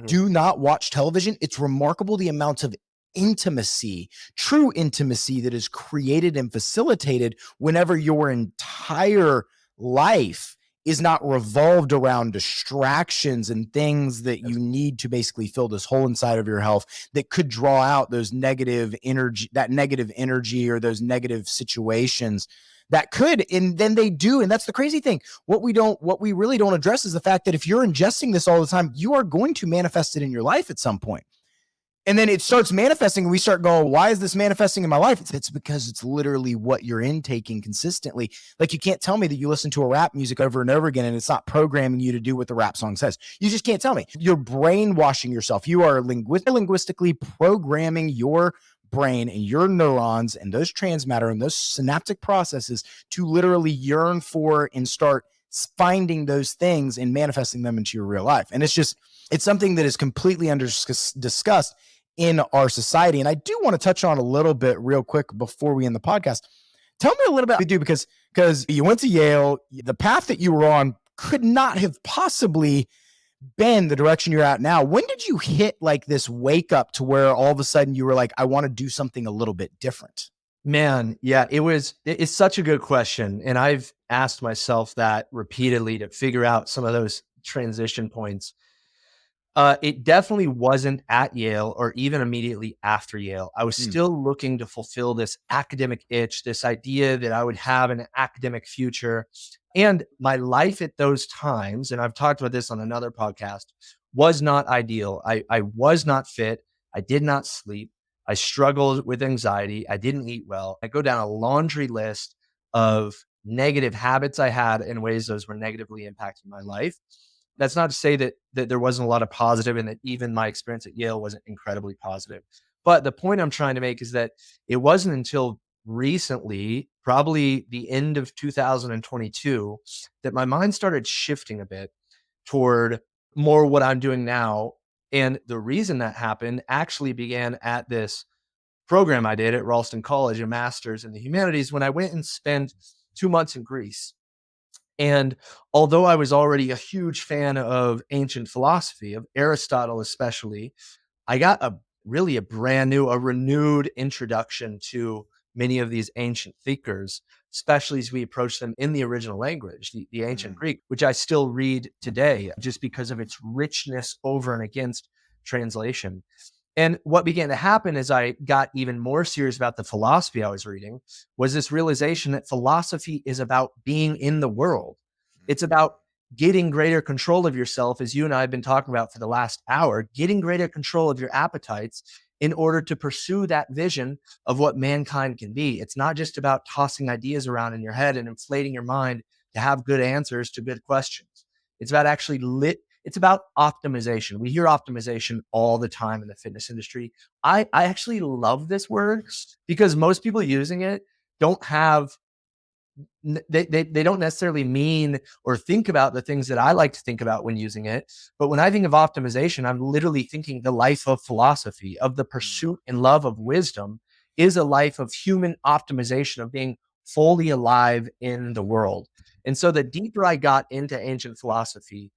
Speaker 1: do not watch television, it's remarkable the amount of intimacy, true intimacy that is created and facilitated whenever your entire life is not revolved around distractions and things that you need to basically fill this hole inside of your health that could draw out those negative energy or those negative situations that could, and then they do. And that's the crazy thing. What we really don't address is the fact that if you're ingesting this all the time, you are going to manifest it in your life at some point. And then it starts manifesting, and we start going, why is this manifesting in my life? It's because it's literally what you're intaking consistently. Like, you can't tell me that you listen to a rap music over and over again and it's not programming you to do what the rap song says. You just can't tell me. You're brainwashing yourself. You are linguistically programming your brain and your neurons and those transmatter and those synaptic processes to literally yearn for and start finding those things and manifesting them into your real life. And it's something that is completely discussed in our society. And I do want to touch on a little bit real quick before we end the podcast. Tell me a little bit, because you went to Yale, the path that you were on could not have possibly been the direction you're at now. When did you hit like this wake up to where all of a sudden you were like, I want to do something a little bit different?
Speaker 2: Man, yeah, it's such a good question. And I've asked myself that repeatedly to figure out some of those transition points. It definitely wasn't at Yale or even immediately after Yale. I was still looking to fulfill this academic itch, this idea that I would have an academic future. And my life at those times, and I've talked about this on another podcast, was not ideal. I was not fit. I did not sleep. I struggled with anxiety. I didn't eat well. I go down a laundry list of negative habits I had in ways those were negatively impacting my life. That's not to say that there wasn't a lot of positive and that even my experience at Yale wasn't incredibly positive. But the point I'm trying to make is that it wasn't until recently, probably the end of 2022, that my mind started shifting a bit toward more what I'm doing now. And the reason that happened actually began at this program I did at Ralston College, a master's in the humanities, when I went and spent 2 months in Greece. And although I was already a huge fan of ancient philosophy, of Aristotle especially, I got a renewed introduction to many of these ancient thinkers, especially as we approach them in the original language, the ancient Greek, which I still read today just because of its richness over and against translation. And what began to happen as I got even more serious about the philosophy I was reading was this realization that philosophy is about being in the world. It's about getting greater control of yourself, as you and I have been talking about for the last hour, getting greater control of your appetites in order to pursue that vision of what mankind can be. It's not just about tossing ideas around in your head and inflating your mind to have good answers to good questions. It's about it's about optimization. We hear optimization all the time in the fitness industry. I actually love this word because most people using it don't have, they don't necessarily mean or think about the things that I like to think about when using it. But when I think of optimization, I'm literally thinking the life of philosophy, of the pursuit and love of wisdom, is a life of human optimization, of being fully alive in the world. And so the deeper I got into ancient philosophy,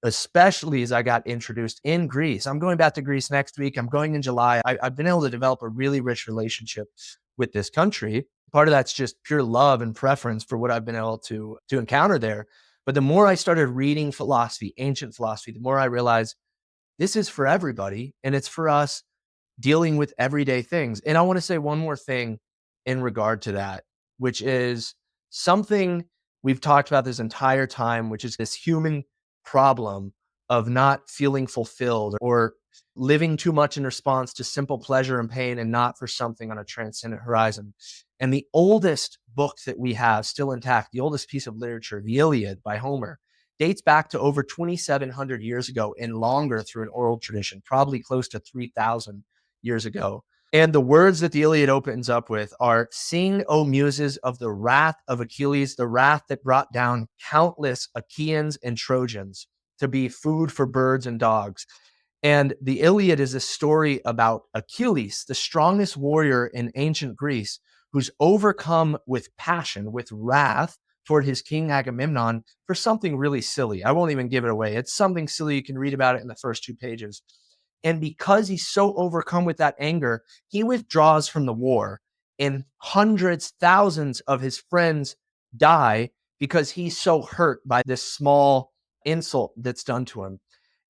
Speaker 2: especially as I got introduced in Greece. I'm going back to Greece next week. I'm going in July. I've been able to develop a really rich relationship with this country. Part of that's just pure love and preference for what I've been able to encounter there. But the more I started reading philosophy, ancient philosophy, the more I realized this is for everybody, and it's for us dealing with everyday things. And I want to say one more thing in regard to that, which is something we've talked about this entire time, which is this human problem of not feeling fulfilled or living too much in response to simple pleasure and pain and not for something on a transcendent horizon. And the oldest book that we have still intact, the oldest piece of literature, the Iliad by Homer, dates back to over 2,700 years ago and longer through an oral tradition, probably close to 3,000 years ago. And the words that the Iliad opens up with are, "Sing, O muses, of the wrath of Achilles, the wrath that brought down countless Achaeans and Trojans to be food for birds and dogs." And the Iliad is a story about Achilles, the strongest warrior in ancient Greece, who's overcome with passion, with wrath toward his king Agamemnon for something really silly. I won't even give it away. It's something silly. You can read about it in the first 2 pages. And because he's so overcome with that anger, he withdraws from the war, and hundreds, thousands of his friends die because he's so hurt by this small insult that's done to him.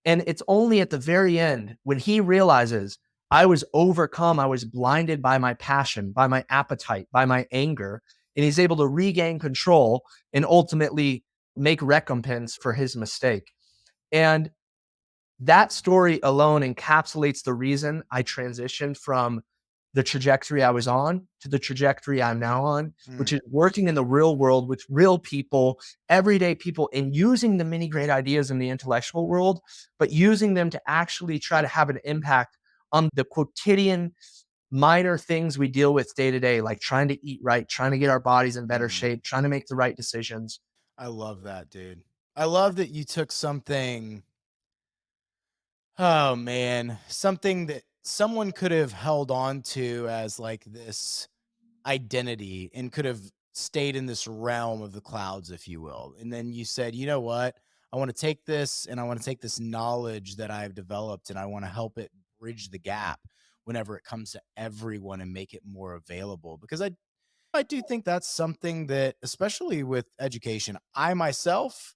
Speaker 2: And it's only at the very end when he realizes, I was overcome, I was blinded by my passion, by my appetite, by my anger, and he's able to regain control and ultimately make recompense for his mistake. And that story alone encapsulates the reason I transitioned from the trajectory I was on to the trajectory I'm now on, which is working in the real world with real people, everyday people, and using the many great ideas in the intellectual world, but using them to actually try to have an impact on the quotidian minor things we deal with day to day, like trying to eat right, trying to get our bodies in better shape, trying to make the right decisions.
Speaker 1: I love that, dude. I love that you took something, oh man, something that someone could have held on to as like this identity and could have stayed in this realm of the clouds, if you will. And then you said, you know what? I want to take this and I want to take this knowledge that I've developed and I want to help it bridge the gap whenever it comes to everyone and make it more available. Because I do think that's something that, especially with education, I myself,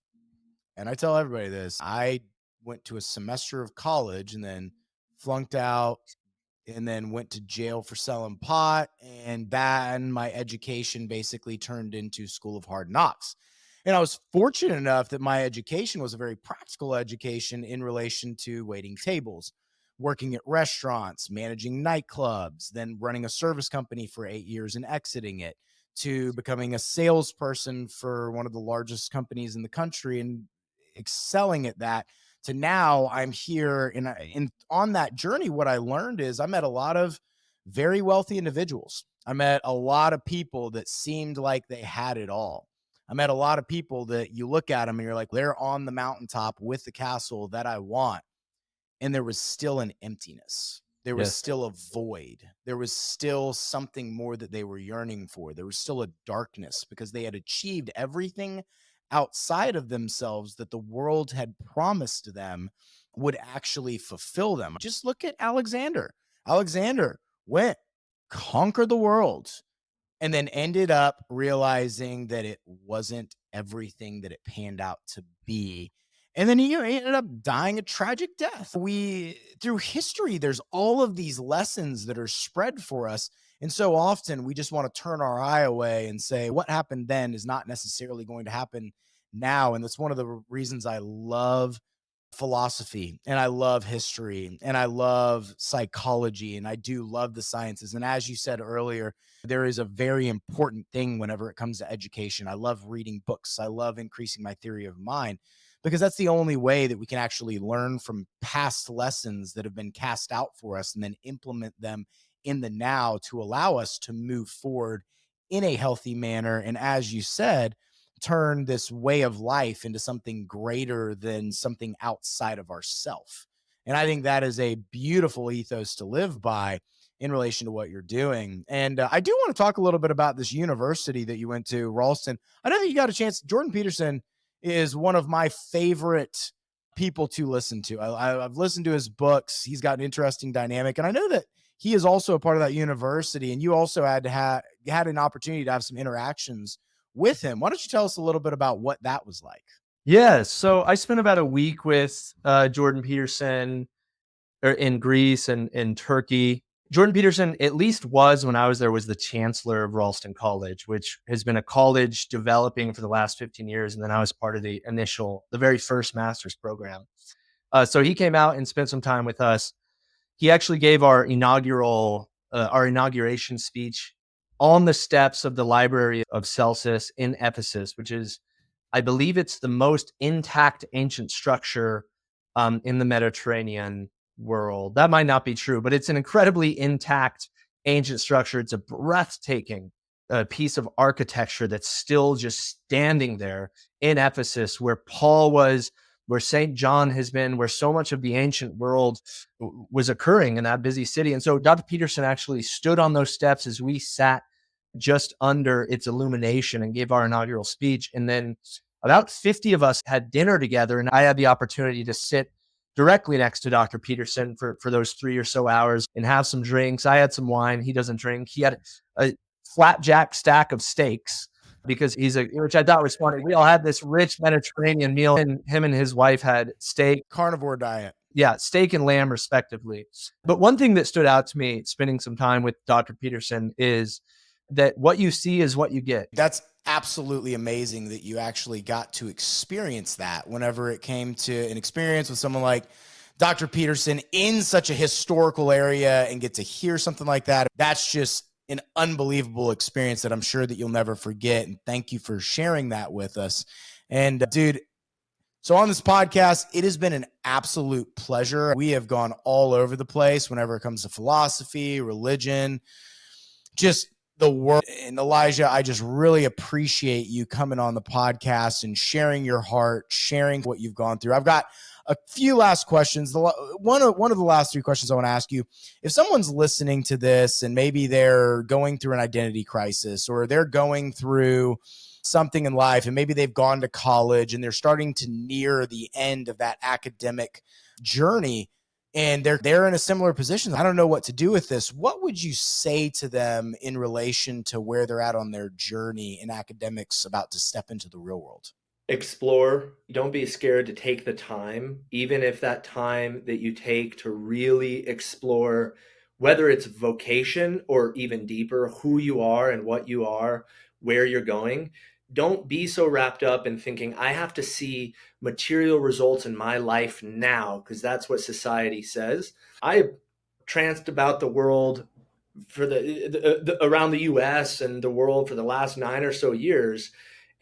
Speaker 1: and I tell everybody this, I went to a semester of college and then flunked out and then went to jail for selling pot. And then my education basically turned into School of Hard Knocks. And I was fortunate enough that my education was a very practical education in relation to waiting tables, working at restaurants, managing nightclubs, then running a service company for 8 years and exiting it, to becoming a salesperson for one of the largest companies in the country and excelling at that, to now I'm here. And on that journey, what I learned is I met a lot of very wealthy individuals. I met a lot of people that seemed like they had it all. I met a lot of people that you look at them and you're like, they're on the mountaintop with the castle that I want. And there was still an emptiness. There was
Speaker 2: Yes.
Speaker 1: still a void. There was still something more that they were yearning for. There was still a darkness because they had achieved everything outside of themselves that the world had promised them would actually fulfill them. Just look at Alexander. Alexander went, conquered the world, and then ended up realizing that it wasn't everything that it panned out to be. And then he ended up dying a tragic death. We, through history, there's all of these lessons that are spread for us. And so often we just want to turn our eye away and say, what happened then is not necessarily going to happen now. And that's one of the reasons I love philosophy and I love history and I love psychology and I do love the sciences. And as you said earlier, there is a very important thing whenever it comes to education. I love reading books. I love increasing my theory of mind because that's the only way that we can actually learn from past lessons that have been cast out for us and then implement them in the now to allow us to move forward in a healthy manner. And as you said, turn this way of life into something greater than something outside of ourself. And I think that is a beautiful ethos to live by in relation to what you're doing. And I do want to talk a little bit about this university that you went to, Ralston. I know that you got a chance. Jordan Peterson is one of my favorite people to listen to. I've listened to his books. He's got an interesting dynamic. And I know that he is also a part of that university. And you also had an opportunity to have some interactions with him. Why don't you tell us a little bit about what that was like?
Speaker 2: Yeah. So I spent about a week with Jordan Peterson in Greece and in Turkey. Jordan Peterson, at least was when I was there, was the chancellor of Ralston College, which has been a college developing for the last 15 years. And then I was part of the very first master's program. So he came out and spent some time with us. He actually gave our inauguration speech on the steps of the Library of Celsus in Ephesus, which is, I believe, it's the most intact ancient structure in the Mediterranean world. That might not be true, but it's an incredibly intact ancient structure. It's a breathtaking piece of architecture that's still just standing there in Ephesus, where Paul was, where St. John has been, where so much of the ancient world was occurring in that busy city. And so Dr. Peterson actually stood on those steps as we sat just under its illumination and gave our inaugural speech. And then about 50 of us had dinner together, and I had the opportunity to sit directly next to Dr. Peterson for those 3 or so hours and have some drinks. I had some wine. He doesn't drink. He had a flapjack stack of steaks. because which I thought was funny. We all had this rich Mediterranean meal, and him and his wife had steak.
Speaker 1: Carnivore diet.
Speaker 2: Yeah, steak and lamb, respectively. But one thing that stood out to me spending some time with Dr. Peterson is that what you see is what you get.
Speaker 1: That's absolutely amazing that you actually got to experience that whenever it came to an experience with someone like Dr. Peterson in such a historical area and get to hear something like that. That's just an unbelievable experience that I'm sure that you'll never forget. And thank you for sharing that with us. And dude, so on this podcast, it has been an absolute pleasure. We have gone all over the place whenever it comes to philosophy, religion, just the world. And Elijah, I just really appreciate you coming on the podcast and sharing your heart, sharing what you've gone through. I've got a few last questions. One of the last three questions I want to ask you: if someone's listening to this and maybe they're going through an identity crisis, or they're going through something in life, and maybe they've gone to college and they're starting to near the end of that academic journey, and they're in a similar position, I don't know what to do with this, what would you say to them in relation to where they're at on their journey in academics, about to step into the real world?
Speaker 3: Explore. Don't be scared to take the time, even if that time that you take to really explore, whether it's vocation or even deeper, who you are and what you are, where you're going. Don't be so wrapped up in thinking, I have to see material results in my life now, because that's what society says. I tranced about the world for around the US and the world for the last 9 or so years.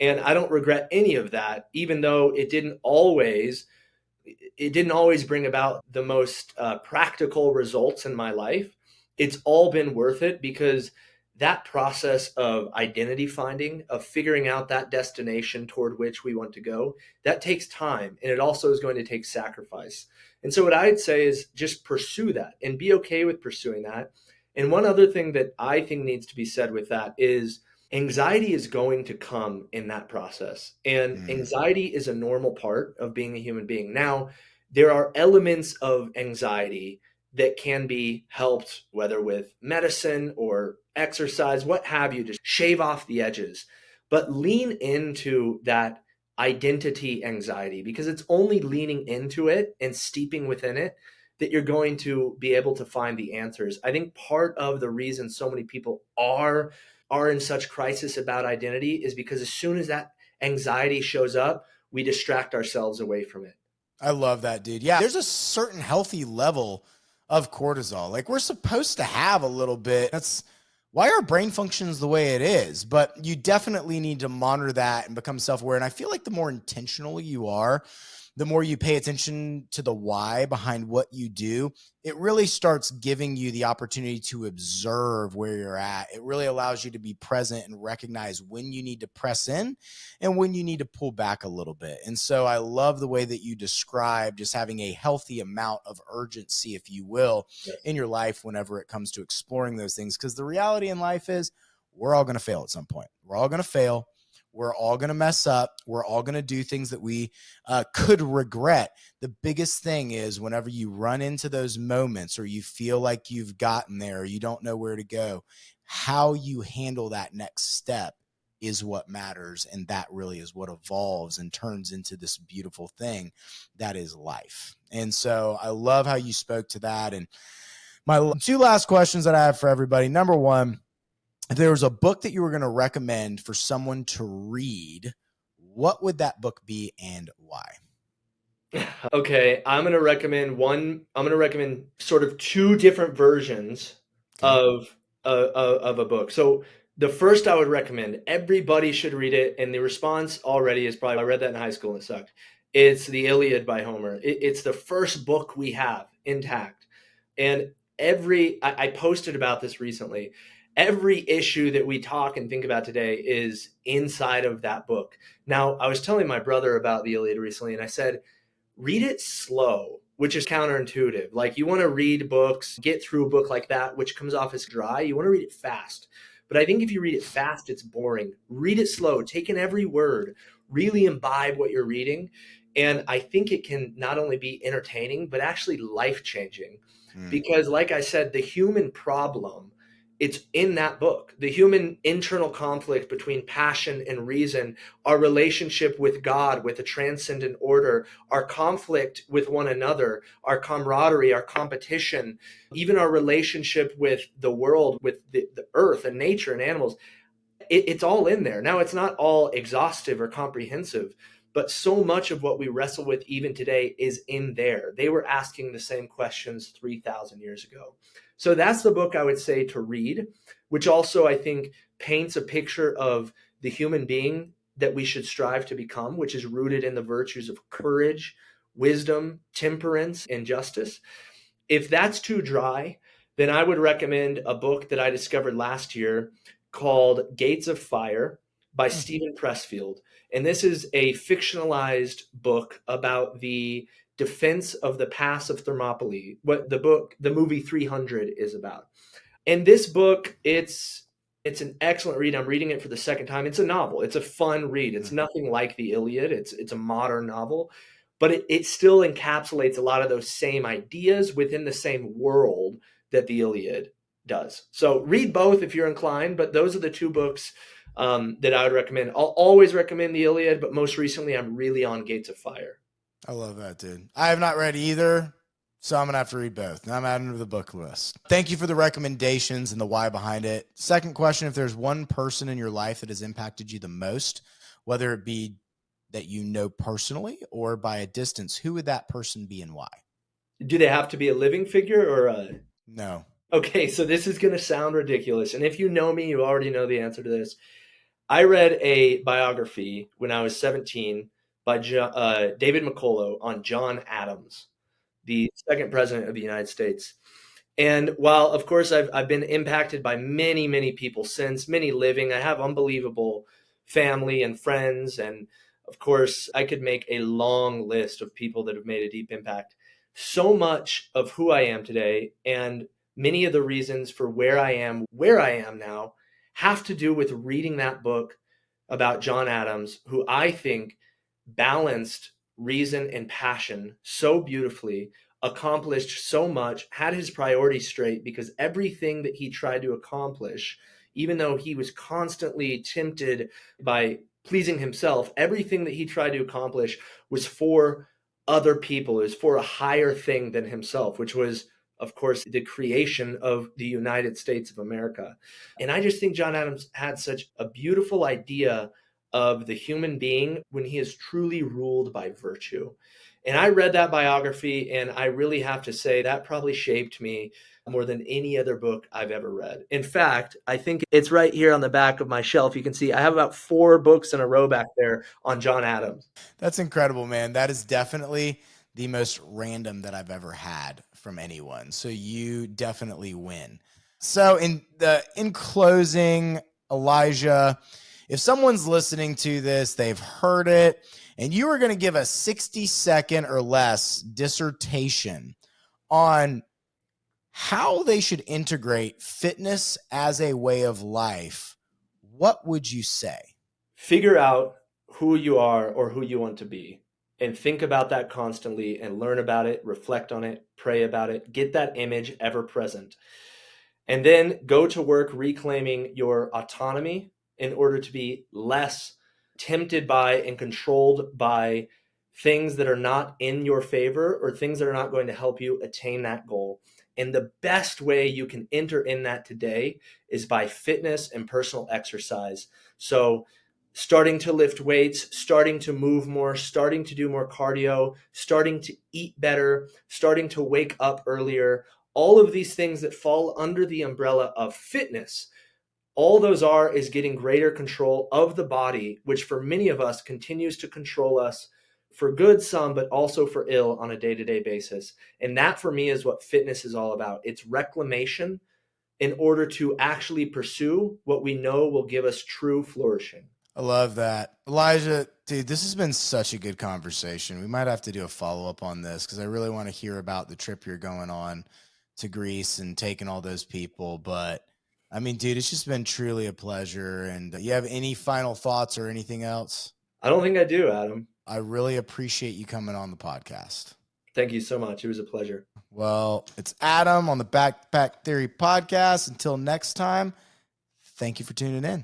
Speaker 3: And I don't regret any of that, even though it didn't always bring about the most practical results in my life. It's all been worth it, because that process of identity finding, of figuring out that destination toward which we want to go, that takes time. And it also is going to take sacrifice. And so what I'd say is just pursue that and be okay with pursuing that. And one other thing that I think needs to be said with that is anxiety is going to come in that process. And anxiety is a normal part of being a human being. Now, there are elements of anxiety that can be helped, whether with medicine or exercise, what have you, just shave off the edges. But lean into that identity anxiety, because it's only leaning into it and steeping within it that you're going to be able to find the answers. I think part of the reason so many people are in such crisis about identity is because as soon as that anxiety shows up, we distract ourselves away from it.
Speaker 1: I love that, dude. Yeah, there's a certain healthy level of cortisol. Like, we're supposed to have a little bit. That's why our brain functions the way it is. But you definitely need to monitor that and become self-aware. And I feel like the more intentional you are, the more you pay attention to the why behind what you do, it really starts giving you the opportunity to observe where you're at. It really allows you to be present and recognize when you need to press in and when you need to pull back a little bit. And so I love the way that you describe just having a healthy amount of urgency, if you will, in your life whenever it comes to exploring those things. Because the reality in life is we're all going to fail at some point. We're all going to fail. We're all going to mess up. We're all going to do things that we could regret. The biggest thing is whenever you run into those moments or you feel like you've gotten there, or you don't know where to go, how you handle that next step is what matters. And that really is what evolves and turns into this beautiful thing that is life. And so I love how you spoke to that. And my two last questions that I have for everybody. Number one, if there was a book that you were going to recommend for someone to read, what would that book be and why?
Speaker 3: Okay, I'm going to recommend sort of two different versions of a book. So the first I would recommend, everybody should read it, and the response already is probably, I read that in high school and it sucked. It's the Iliad by Homer. It's the first book we have intact. And I posted about this recently. Every issue that we talk and think about today is inside of that book. Now, I was telling my brother about the Iliad recently, and I said, read it slow, which is counterintuitive. Like, you want to read books, get through a book like that, which comes off as dry. You want to read it fast. But I think if you read it fast, it's boring. Read it slow, take in every word, really imbibe what you're reading. And I think it can not only be entertaining, but actually life-changing. Because like I said, the human problem It's in that book. The human internal conflict between passion and reason, our relationship with God, with a transcendent order, our conflict with one another, our camaraderie, our competition, even our relationship with the world, with the earth and nature and animals. It's all in there. Now, it's not all exhaustive or comprehensive, but so much of what we wrestle with even today is in there. They were asking the same questions 3,000 years ago. So that's the book I would say to read, which also I think paints a picture of the human being that we should strive to become, which is rooted in the virtues of courage, wisdom, temperance, and justice. If that's too dry, then I would recommend a book that I discovered last year called Gates of Fire by Stephen Pressfield. And this is a fictionalized book about the defense of the pass of Thermopylae, what the movie 300 is about. And this book, it's an excellent read. I'm reading it for the second time. It's a novel. It's a fun read. It's nothing like the Iliad. It's a modern novel, but it still encapsulates a lot of those same ideas within the same world that the Iliad does. So read both if you're inclined, but those are the two books that I would recommend. I'll always recommend the Iliad, but most recently I'm really on Gates of Fire.
Speaker 1: I love that, dude. I have not read either, so I'm going to have to read both. Now I'm adding to the book list. Thank you for the recommendations and the why behind it. Second question, if there's one person in your life that has impacted you the most, whether it be that you know personally or by a distance, who would that person be and why?
Speaker 3: Do they have to be a living figure or a...
Speaker 1: No.
Speaker 3: Okay, so this is going to sound ridiculous. And if you know me, you already know the answer to this. I read a biography when I was 17 by David McCullough on John Adams, the second president of the United States. And while, of course, I've been impacted by many, many people since, many living, I have unbelievable family and friends. And of course, I could make a long list of people that have made a deep impact. So much of who I am today and many of the reasons for where I am now have to do with reading that book about John Adams, who I think balanced reason and passion so beautifully, accomplished so much, had his priorities straight, because everything that he tried to accomplish, even though he was constantly tempted by pleasing himself, everything that he tried to accomplish was for other people. It was for a higher thing than himself, which was, of course, the creation of the United States of America. And I just think John Adams had such a beautiful idea of the human being when he is truly ruled by virtue. And I read that biography, and I really have to say that probably shaped me more than any other book I've ever read. In fact, I think it's right here on the back of my shelf. You can see I have about 4 books in a row back there on John Adams.
Speaker 1: That's incredible, man. That is definitely the most random that I've ever had from anyone. So you definitely win. So in closing, Elijah, if someone's listening to this, they've heard it, and you are going to give a 60-second or less dissertation on how they should integrate fitness as a way of life, what would you say?
Speaker 3: Figure out who you are or who you want to be, and think about that constantly and learn about it, reflect on it, pray about it, get that image ever present. And then go to work reclaiming your autonomy in order to be less tempted by and controlled by things that are not in your favor or things that are not going to help you attain that goal. And the best way you can enter in that today is by fitness and personal exercise. So starting to lift weights, starting to move more, starting to do more cardio, starting to eat better, starting to wake up earlier, all of these things that fall under the umbrella of fitness. All those is getting greater control of the body, which for many of us continues to control us for good some, but also for ill on a day-to-day basis. And that for me is what fitness is all about. It's reclamation in order to actually pursue what we know will give us true flourishing.
Speaker 1: I love that. Elijah, dude, this has been such a good conversation. We might have to do a follow-up on this because I really want to hear about the trip you're going on to Greece and taking all those people. But I mean, dude, it's just been truly a pleasure. And you have any final thoughts or anything else?
Speaker 3: I don't think I do, Adam.
Speaker 1: I really appreciate you coming on the podcast.
Speaker 3: Thank you so much. It was a pleasure.
Speaker 1: Well, it's Adam on the Backpack Theory podcast. Until next time, thank you for tuning in.